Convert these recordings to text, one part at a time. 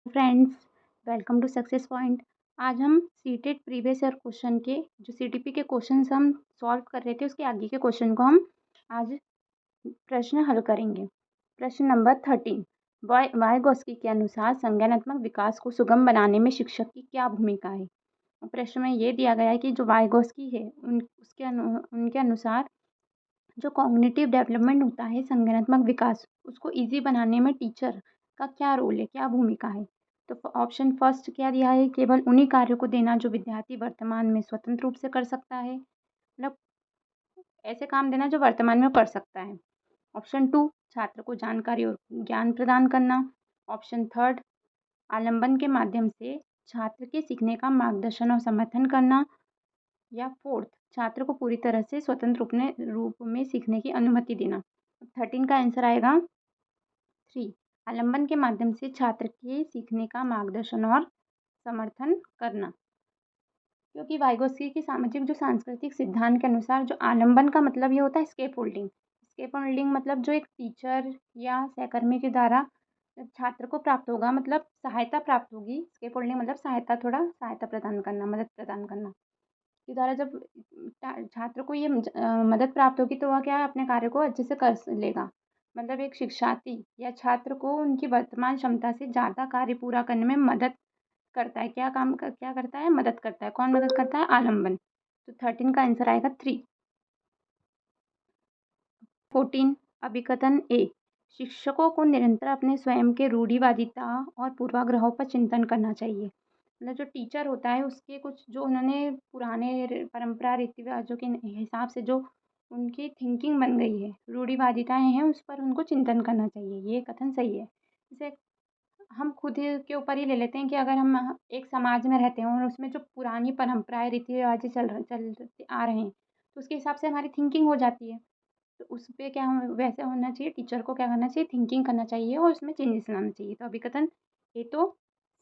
Friends, welcome to success point. आज हम CTET previous year question के जो सीटीपी के क्वेश्चंस हम सॉल्व कर रहे थे उसके आगे के क्वेश्चन को हम आज प्रश्न हल करेंगे। प्रश्न नंबर 13, वाइगोस्की के अनुसार संज्ञानात्मक विकास को सुगम बनाने में शिक्षक की क्या भूमिका है। प्रश्न में ये दिया गया है कि जो वाइगोस्की है उनके अनुसार जो कॉग्निटिव डेवलपमेंट होता है, संज्ञानात्मक विकास, उसको ईज़ी बनाने में टीचर का क्या रोल है, क्या भूमिका है। तो ऑप्शन फर्स्ट क्या दिया है, केवल उन्हीं कार्यों को देना जो विद्यार्थी वर्तमान में स्वतंत्र रूप से कर सकता है, मतलब ऐसे काम देना जो वर्तमान में कर सकता है। ऑप्शन टू, छात्र को जानकारी और ज्ञान प्रदान करना। ऑप्शन थर्ड, आलंबन के माध्यम से छात्र के सीखने का मार्गदर्शन और समर्थन करना। या फोर्थ, छात्र को पूरी तरह से स्वतंत्र रूप में सीखने की अनुमति देना। 13 का आंसर आएगा 3, आलंबन के माध्यम से छात्र के सीखने का मार्गदर्शन और समर्थन करना। क्योंकि वाइगोस्की की सामाजिक जो सांस्कृतिक सिद्धांत के अनुसार जो आलंबन का मतलब ये होता है स्केप होल्डिंग। स्केप होल्डिंग मतलब जो एक टीचर या सहकर्मी के द्वारा छात्र को प्राप्त होगा, मतलब सहायता प्राप्त होगी। स्केप होल्डिंग मतलब सहायता, थोड़ा सहायता प्रदान करना, मदद प्रदान करना के द्वारा जब छात्र को ये मदद प्राप्त होगी तो वह क्या है, अपने कार्य को अच्छे से कर लेगा। मतलब एक शिक्षार्थी या छात्र को उनकी वर्तमान क्षमता से ज़्यादा कार्य पूरा करने में मदद करता है। क्या करता है, मदद करता है। कौन मदद करता है, आलंबन। तो 13 का आंसर आएगा 3। 14, अभिकथन ए, शिक्षकों को निरंतर अपने स्वयं के रूढ़िवादिता और पूर्वाग्रहों पर चिंतन करना चाहिए। मतलब जो टीचर होता है उसके कुछ जो उन्होंने पुराने परंपरा रीति रिवाजों के हिसाब से जो उनकी थिंकिंग बन गई है, रूढ़िवादिताएं हैं, उस पर उनको चिंतन करना चाहिए। ये कथन सही है। जैसे हम खुद ही के ऊपर ही ले लेते हैं कि अगर हम एक समाज में रहते हैं और उसमें जो पुरानी परंपराएं रीति रिवाज चल आ रहे हैं तो उसके हिसाब से हमारी थिंकिंग हो जाती है। तो उस पे क्या हम वैसे होना चाहिए, टीचर को क्या करना चाहिए, थिंकिंग करना चाहिए और उसमें चेंजेस लाना चाहिए। तो अभिकथन ये तो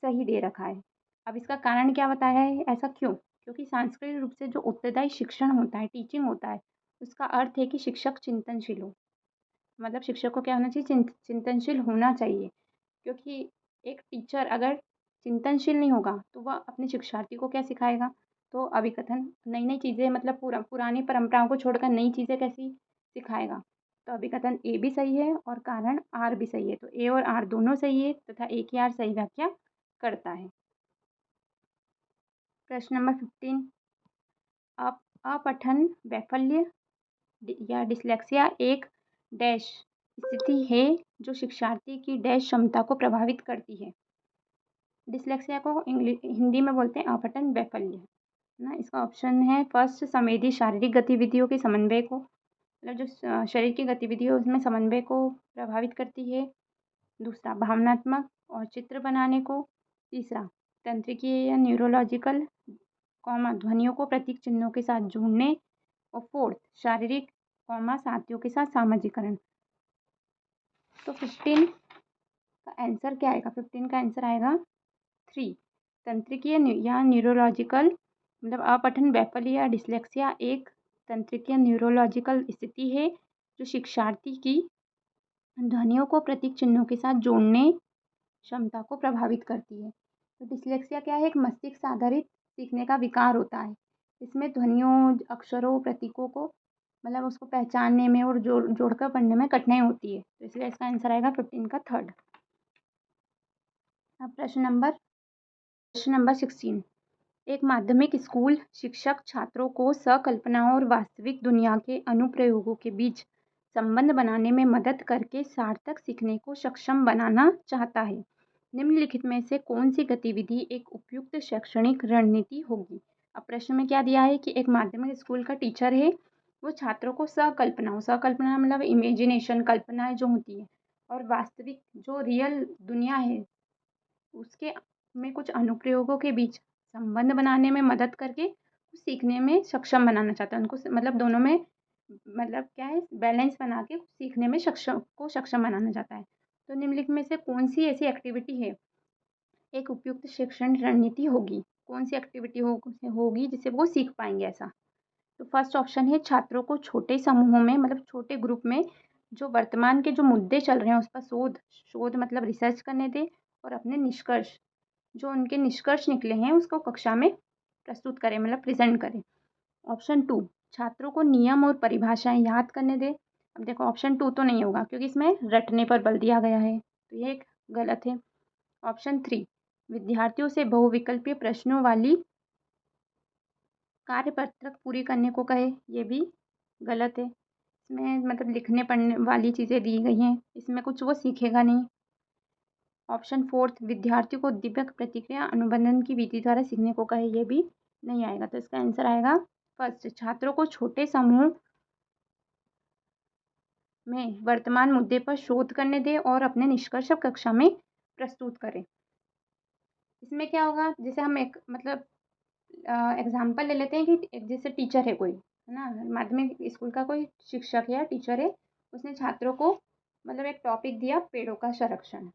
सही दे रखा है। अब इसका कारण क्या बताया है, ऐसा क्यों? क्योंकि सांस्कृतिक रूप से जो उत्तरदायी शिक्षण होता है, टीचिंग होता है, उसका अर्थ है कि शिक्षक चिंतनशील हो। मतलब शिक्षक को क्या होना चाहिए, चिंतनशील होना चाहिए। क्योंकि एक टीचर अगर चिंतनशील नहीं होगा तो वह अपने शिक्षार्थी को क्या सिखाएगा। तो अभिकथन नई नई चीज़ें, मतलब पुरानी परंपराओं को छोड़कर नई चीज़ें कैसी सिखाएगा। तो अभिकथन ए भी सही है और कारण आर भी सही है। तो ए और आर दोनों सही है तथा ए की आर सही व्याख्या करता है। प्रश्न नंबर 15, अपठन वैफल्य या डिसलेक्सिया एक डैश स्थिति है जो शिक्षार्थी की डैश क्षमता को प्रभावित करती है। डिसलेक्सिया को हिंदी में बोलते हैं अपठन वैफल्य, है ना। इसका ऑप्शन है फर्स्ट, संवेदी शारीरिक गतिविधियों के समन्वय को, मतलब जो शरीर की गतिविधि है उसमें समन्वय को प्रभावित करती है। दूसरा, भावनात्मक और चित्र बनाने को। तीसरा, तंत्रिकीय या न्यूरोलॉजिकल, ध्वनियों को प्रतीक चिन्हों के साथ जोड़ने। और फोर्थ, शारीरिक, साथियों के साथ सामाजिकरण। तो 15 का आंसर क्या आएगा, 15 का आंसर आएगा 3, तंत्रिकीय या न्यूरोलॉजिकल, मतलब अपठन वैफल्य या डिसलेक्सिया एक तंत्रिकीय न्यूरोलॉजिकल स्थिति है जो शिक्षार्थी की ध्वनियों को प्रतीक चिन्हों के साथ जोड़ने क्षमता को प्रभावित करती है। तो डिसलेक्सिया क्या है, एक मस्तिष्क आधारित सीखने का विकार होता है। इसमें ध्वनियों, अक्षरों, प्रतीकों को, मतलब उसको पहचानने में और जोड़कर पढ़ने में कठिनाई होती है। तो इसलिए इसका आंसर आएगा 15 का थर्ड। अब प्रश्न नंबर 16, एक माध्यमिक स्कूल शिक्षक छात्रों को सकल्पना और वास्तविक दुनिया के अनुप्रयोगों के बीच संबंध बनाने में मदद करके सार्थक सीखने को सक्षम बनाना चाहता है। निम्नलिखित में से कौन सी गतिविधि एक उपयुक्त शैक्षणिक रणनीति होगी। अब प्रश्न में क्या दिया है कि एक माध्यमिक स्कूल का टीचर है, वो छात्रों को सकल्पना मतलब इमेजिनेशन, कल्पनाएं जो होती है, और वास्तविक जो रियल दुनिया है उसके में कुछ अनुप्रयोगों के बीच संबंध बनाने में मदद करके सीखने में सक्षम बनाना चाहता है। उनको मतलब दोनों में, मतलब क्या है, बैलेंस बना के सीखने में सक्षम बनाना चाहता है। तो निम्नलिखित में से कौन सी ऐसी एक्टिविटी है एक उपयुक्त शिक्षण रणनीति होगी, कौन सी एक्टिविटी होगी जिससे वो सीख पाएंगे ऐसा। तो फर्स्ट ऑप्शन है छात्रों को छोटे समूहों में, मतलब छोटे ग्रुप में जो वर्तमान के जो मुद्दे चल रहे हैं उस पर शोध शोध मतलब रिसर्च करने दें और अपने निष्कर्ष, जो उनके निष्कर्ष निकले हैं उसको कक्षा में प्रस्तुत करें, मतलब प्रेजेंट करें। ऑप्शन 2, छात्रों को नियम और परिभाषाएं याद करने दें। अब देखो ऑप्शन 2 तो नहीं होगा क्योंकि इसमें रटने पर बल दिया गया है, तो ये एक गलत है। ऑप्शन 3, विद्यार्थियों से बहुविकल्पीय प्रश्नों वाली कार्यपत्रक पूरी करने को कहे, ये भी गलत है। इसमें मतलब लिखने पढ़ने वाली चीज़ें दी गई हैं, इसमें कुछ वो सीखेगा नहीं। ऑप्शन 4, विद्यार्थियों को दिव्यक प्रतिक्रिया अनुबंधन की विधि द्वारा सीखने को कहे, ये भी नहीं आएगा। तो इसका आंसर आएगा फर्स्ट, छात्रों को छोटे समूह में वर्तमान मुद्दे पर शोध करने दें और अपने निष्कर्ष कक्षा में प्रस्तुत करें। इसमें क्या होगा, जैसे हम एक मतलब एग्जाम्पल ले लेते हैं कि एक जैसे टीचर है कोई, है ना, माध्यमिक स्कूल का कोई शिक्षक या टीचर है, उसने छात्रों को मतलब एक टॉपिक दिया पेड़ों का संरक्षण,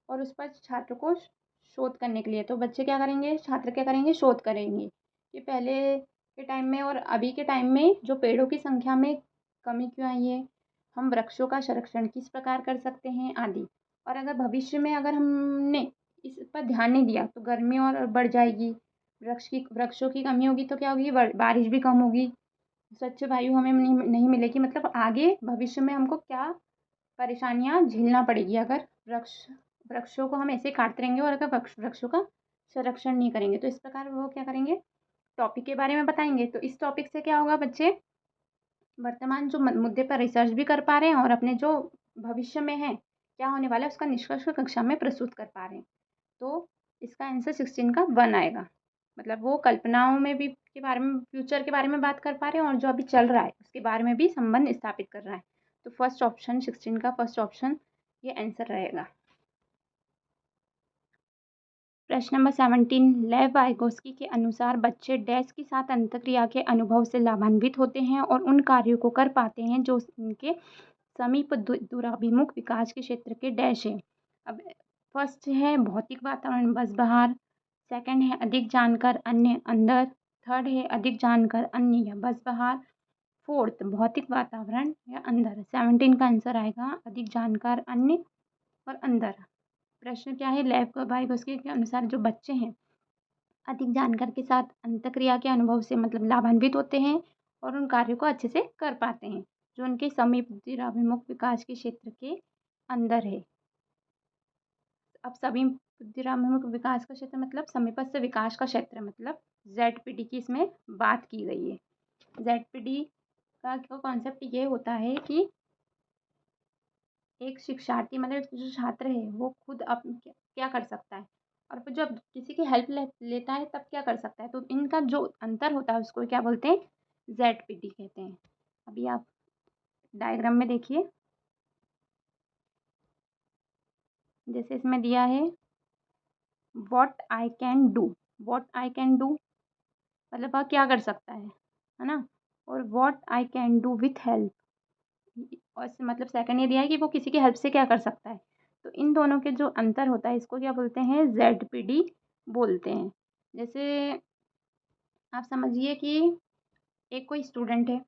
और उस पर छात्रों को शोध करने के लिए, तो बच्चे क्या करेंगे, छात्र क्या करेंगे, शोध करेंगे कि पहले के टाइम में और अभी के टाइम में जो पेड़ों की संख्या में कमी क्यों आई है, हम वृक्षों का संरक्षण किस प्रकार कर सकते हैं आदि। और अगर भविष्य में अगर हमने इस पर ध्यान नहीं दिया तो गर्मी और बढ़ जाएगी, वृक्षों की कमी होगी तो क्या होगी, बारिश भी कम होगी, स्वच्छ वायु हमें नहीं मिलेगी। मतलब आगे भविष्य में हमको क्या परेशानियां झेलना पड़ेगी अगर वृक्षों को हम ऐसे काटते रहेंगे और अगर वृक्षों का संरक्षण नहीं करेंगे। तो इस प्रकार वो क्या करेंगे, टॉपिक के बारे में बताएंगे। तो इस टॉपिक से क्या होगा, बच्चे वर्तमान जो मुद्दे पर रिसर्च भी कर पा रहे हैं और अपने जो भविष्य में है क्या होने वाला है उसका निष्कर्ष कक्षा में प्रस्तुत कर पा रहे हैं। तो इसका आंसर 16 का 1 आएगा। मतलब वो कल्पनाओं में भी के बारे में, फ्यूचर के बारे में बात कर पा रहे हैं और जो अभी चल रहा है उसके बारे में भी संबंध स्थापित कर रहा है। तो फर्स्ट ऑप्शन 16 का फर्स्ट ऑप्शन ये आंसर रहेगा। प्रश्न नंबर 17, लेव वाइगोस्की के अनुसार बच्चे डैश के साथ अंतःक्रिया के अनुभव से लाभान्वित होते हैं और उन कार्यों को कर पाते हैं जो उनके समीप दूराभिमुख विकास के क्षेत्र के डैश है। अब फर्स्ट है भौतिक वातावरण बस बाहर, सेकंड है अधिक जानकर अन्य अंदर, थर्ड है अधिक जानकर अन्य या बस बाहर, फोर्थ भौतिक वातावरण या अंदर। 17 का आंसर आएगा अधिक जानकर अन्य और अंदर। प्रश्न क्या है, लेव वाइगोस्की के अनुसार जो बच्चे हैं अधिक जानकर के साथ अंतःक्रिया के अनुभव से मतलब लाभान्वित होते हैं और उन कार्यों को अच्छे से कर पाते हैं जो उनके समीप बुद्धिराभिमुख विकास के क्षेत्र के अंदर है। अब सभी बुद्धिराभिमुख विकास का क्षेत्र मतलब समीपस्थ विकास का क्षेत्र, मतलब ZPD की इसमें बात की गई है। ZPD का कॉन्सेप्ट ये होता है कि एक शिक्षार्थी मतलब एक जो छात्र है वो खुद क्या कर सकता है और फिर जब किसी की हेल्प लेता है तब क्या कर सकता है। तो इनका जो अंतर होता है उसको क्या बोलते हैं, ZPD कहते हैं। अभी आप डायग्राम में देखिए, जैसे इसमें दिया है what I can do, what I can do मतलब वह क्या कर सकता है ना, और what I can do with help, और मतलब सेकंड ये दिया है कि वो किसी की हेल्प से क्या कर सकता है। तो इन दोनों के जो अंतर होता है इसको क्या बोलते हैं, ZPD बोलते हैं। जैसे आप समझिए कि एक कोई स्टूडेंट है,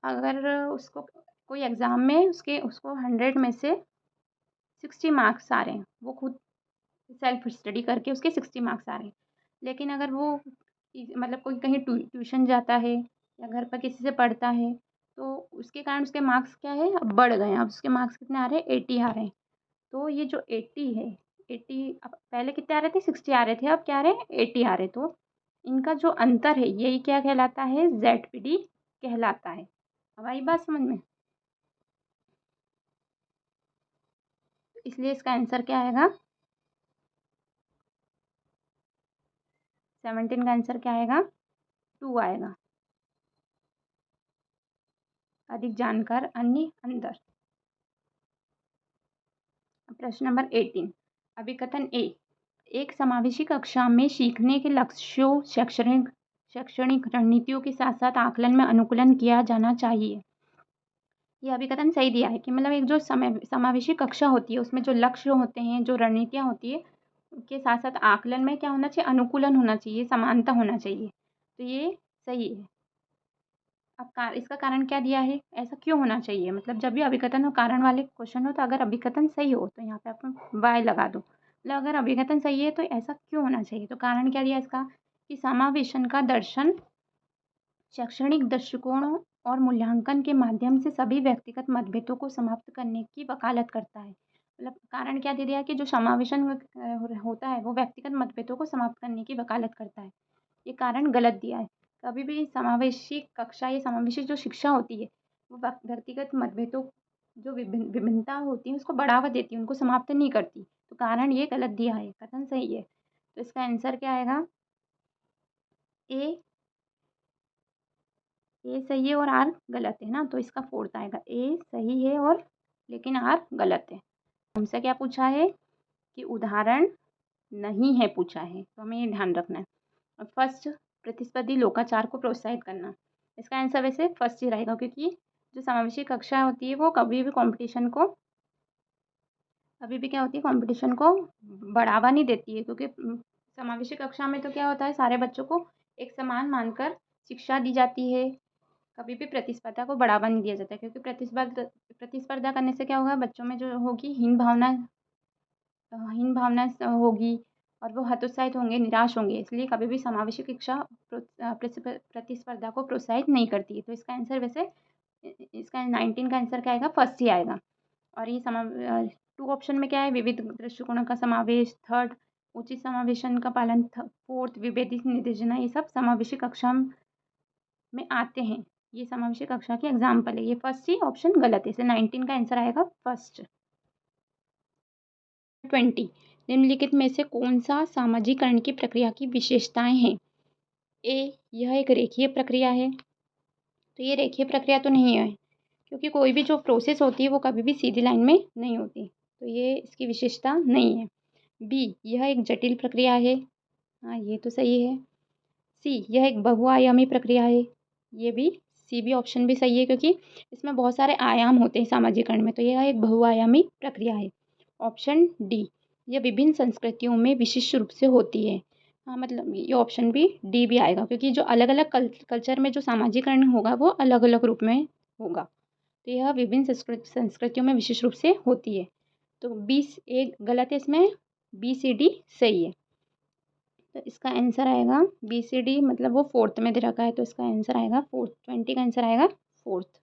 अगर उसको कोई एग्ज़ाम में उसको 100 में से 60 मार्क्स आ रहे हैं, वो खुद सेल्फ स्टडी करके उसके 60 मार्क्स आ रहे हैं, लेकिन अगर वो मतलब कोई कहीं ट्यूशन जाता है या घर पर किसी से पढ़ता है तो उसके कारण उसके मार्क्स क्या है, अब बढ़ गए हैं। अब उसके मार्क्स कितने आ रहे हैं, 80 आ रहे हैं। तो ये जो 80 है, 80 अब पहले कितने आ रहे थे, 60 आ रहे थे, अब क्या आ रहे हैं, 80 आ रहे। तो इनका जो अंतर है यही क्या कहलाता है, ZPD कहलाता है। अब आई बात समझ में, इसलिए इसका आंसर क्या आएगा, 17 का आंसर क्या आएगा, 2 आएगा, अधिक जानकर अन्य अंदर। प्रश्न नंबर 18, अभिकथन ए, एक समावेशी कक्षा में सीखने के लक्ष्यों शैक्षणिक रणनीतियों के साथ साथ आकलन में अनुकूलन किया जाना चाहिए। ये अभिकथन सही दिया है कि मतलब एक जो समावेशी कक्षा होती है उसमें जो लक्ष्य होते हैं, जो रणनीतियाँ होती है उसके साथ साथ आकलन में क्या होना चाहिए, अनुकूलन होना चाहिए, समानता होना चाहिए। तो ये सही है। अब इसका कारण क्या दिया है, ऐसा क्यों होना चाहिए, मतलब जब भी अभिकथन और कारण वाले क्वेश्चन हो तो अगर अभिकथन सही हो तो यहाँ पे आप वाई लगा दो, मतलब अगर अभिकथन सही है तो ऐसा क्यों होना चाहिए? तो कारण क्या दिया इसका कि समावेशन का दर्शन शैक्षणिक दृष्टिकोणों और मूल्यांकन के माध्यम से सभी व्यक्तिगत मतभेदों को समाप्त करने की वकालत करता है। मतलब कारण क्या दे दिया कि जो समावेशन होता है वो व्यक्तिगत मतभेदों को समाप्त करने की वकालत करता है। ये कारण गलत दिया है। कभी भी समावेशी कक्षा या समावेशी जो शिक्षा होती है वो व्यक्तिगत मतभेदों जो विभिन्नता होती है उसको बढ़ावा देती है, उनको समाप्त नहीं करती। तो कारण ये गलत दिया है, कथन सही है। तो इसका आंसर क्या आएगा? ए। ए सही है और आर गलत है ना, तो इसका फोर्थ आएगा। ए सही है और लेकिन आर गलत है। हमसे क्या पूछा है कि उदाहरण नहीं है पूछा है, तो हमें ये ध्यान रखना है। और फर्स्ट, प्रतिस्पर्धी लोकाचार को प्रोत्साहित करना। इसका आंसर वैसे फर्स्ट ही रहेगा, क्योंकि जो समावेशी कक्षा होती है वो कभी भी क्या होती है, कंपटीशन को बढ़ावा नहीं देती है। क्योंकि समावेशी कक्षा में तो क्या होता है, सारे बच्चों को एक समान मानकर शिक्षा दी जाती है। कभी भी प्रतिस्पर्धा को बढ़ावा नहीं दिया जाता है, क्योंकि प्रतिस्पर्धा करने से क्या होगा, बच्चों में जो होगी होगी और वो हतोत्साहित होंगे, निराश होंगे। इसलिए कभी भी समावेशी शिक्षा प्रतिस्पर्धा को प्रोत्साहित नहीं करती है। तो इसका आंसर वैसे इसका 19 का आंसर क्या आएगा? फर्स्ट ही आएगा। और ये टू ऑप्शन में क्या है? विविध दृष्टिकोणों का समावेश, थर्ड उचित समावेशन का पालन, फोर्थ विभेदित निर्देशना, ये सब समावेशी कक्षा में आते हैं। ये समावेशी कक्षा के एग्जाम्पल है। ये फर्स्ट ही ऑप्शन गलत है, इसे 19 का आंसर आएगा फर्स्ट। 20, निम्नलिखित में से कौन सा सामाजिकरण की प्रक्रिया की विशेषताएं हैं? ए, यह एक रेखीय प्रक्रिया है। तो ये रेखीय प्रक्रिया तो नहीं है, क्योंकि कोई भी जो प्रोसेस होती है वो कभी भी सीधी लाइन में नहीं होती, तो ये इसकी विशेषता नहीं है। बी, यह एक जटिल प्रक्रिया है। हाँ, ये तो सही है। सी, यह एक बहुआयामी प्रक्रिया है। ये भी सी बी ऑप्शन भी सही है, क्योंकि इसमें बहुत सारे आयाम होते हैं सामाजिकरण में, तो यह एक बहुआयामी प्रक्रिया है। ऑप्शन डी, यह विभिन्न संस्कृतियों में विशिष्ट रूप से होती है। हाँ, मतलब ये ऑप्शन भी डी भी आएगा, क्योंकि जो अलग अलग कल्चर में जो सामाजिकरण होगा वो अलग अलग रूप में होगा। तो यह विभिन्न संस्कृतियों में विशिष्ट रूप से होती है। तो 20 एक गलत है, इसमें बी सी डी सही है। तो इसका आंसर आएगा बी सी डी, मतलब वो फोर्थ में दे रखा है, तो इसका आंसर आएगा फोर्थ। 20 का आंसर आएगा फोर्थ।